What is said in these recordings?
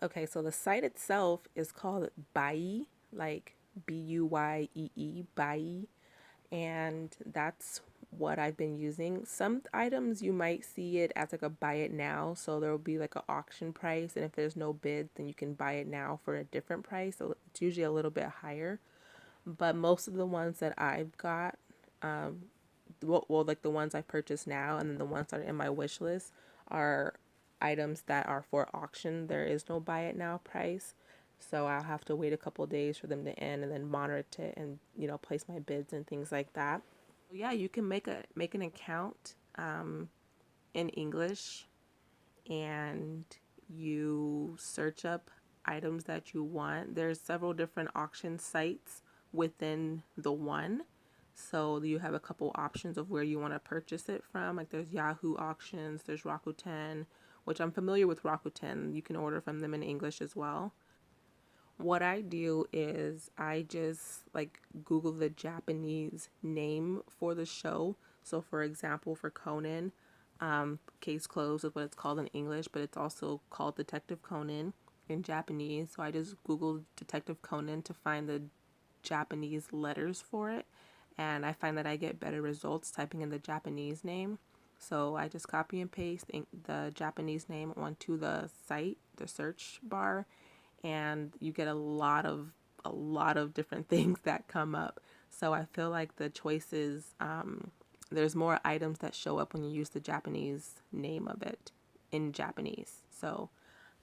Okay, so the site itself is called Buyee, like Buyyee, Buyee, and that's what I've been using. Some items you might see it as like a buy it now, so there will be like an auction price, and if there's no bid, then you can buy it now for a different price. So it's usually a little bit higher. But most of the ones that I've got, like the ones I purchased now, and then the ones that are in my wish list are items that are for auction. There is no buy it now price. So I'll have to wait a couple days for them to end and then monitor it and, place my bids and things like that. Yeah, you can make an account in English, and you search up items that you want. There's several different auction sites within the one. So you have a couple options of where you want to purchase it from. Like there's Yahoo auctions, there's Rakuten, which I'm familiar with Rakuten. You can order from them in English as well. What I do is I just like Google the Japanese name for the show. So, for example, for Conan, Case Closed is what it's called in English, but it's also called Detective Conan in Japanese. So I just Googled Detective Conan to find the Japanese letters for it, and I find that I get better results typing in the Japanese name. So I just copy and paste the Japanese name onto the site, the search bar, and you get a lot of different things that come up. So I feel like the choices, there's more items that show up when you use the Japanese name of it in Japanese. So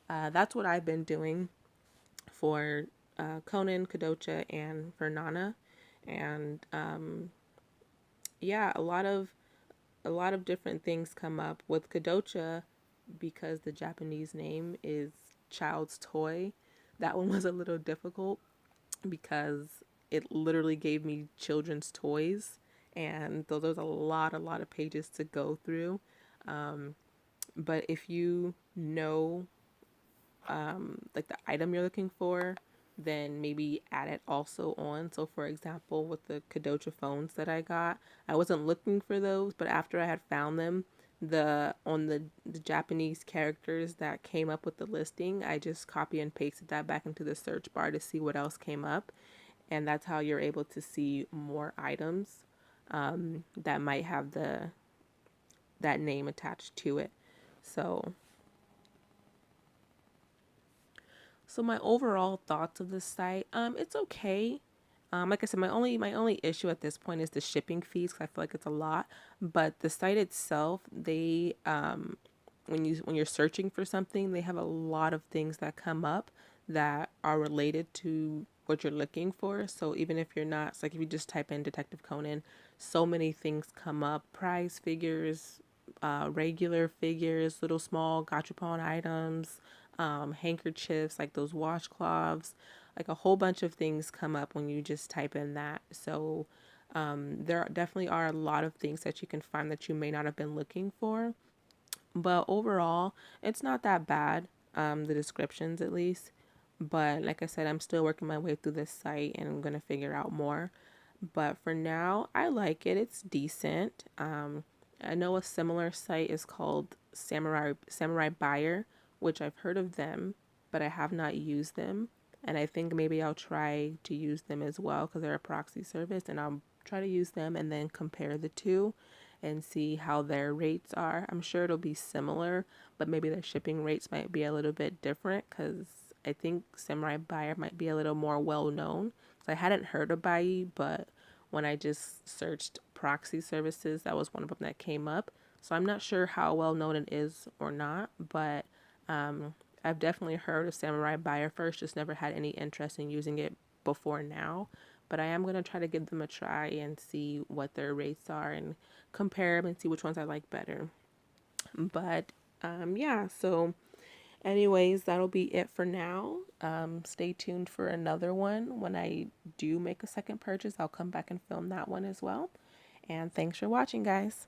that's what I've been doing for Conan, Kadocha, and for Nana. And yeah, a lot of different things come up with Kadocha because the Japanese name is child's toy. That one was a little difficult because it literally gave me children's toys, and though there's a lot of pages to go through. But if you know like the item you're looking for, then maybe add it also on. So for example, with the Kadocha phones that I got, I wasn't looking for those, but after I had found them, the Japanese characters that came up with the listing, I just copy and pasted that back into the search bar to see what else came up, and that's how you're able to see more items that might have that name attached to it. So So my overall thoughts of the site, it's okay. Like I said, my only issue at this point is the shipping fees because I feel like it's a lot. But the site itself, they when you're searching for something, they have a lot of things that come up that are related to what you're looking for. So even if you're not, it's like if you just type in Detective Conan, so many things come up: prize figures, regular figures, little small gachapon items, handkerchiefs, like those washcloths, like a whole bunch of things come up when you just type in that. So there definitely are a lot of things that you can find that you may not have been looking for. But overall, it's not that bad, the descriptions at least. But like I said, I'm still working my way through this site and I'm going to figure out more. But for now, I like it. It's decent. I know a similar site is called Samurai Buyer, which I've heard of them, but I have not used them. And I think maybe I'll try to use them as well because they're a proxy service, and I'll try to use them and then compare the two and see how their rates are. I'm sure it'll be similar, but maybe their shipping rates might be a little bit different because I think Samurai Buyer might be a little more well known. So I hadn't heard of Buyee, but when I just searched proxy services, that was one of them that came up. So I'm not sure how well known it is or not, but um, I've definitely heard of Samurai Buyer first, just never had any interest in using it before now. But I am going to try to give them a try and see what their rates are and compare them and see which ones I like better. But yeah, so anyways, that'll be it for now. Stay tuned for another one. When I do make a second purchase, I'll come back and film that one as well. And thanks for watching, guys.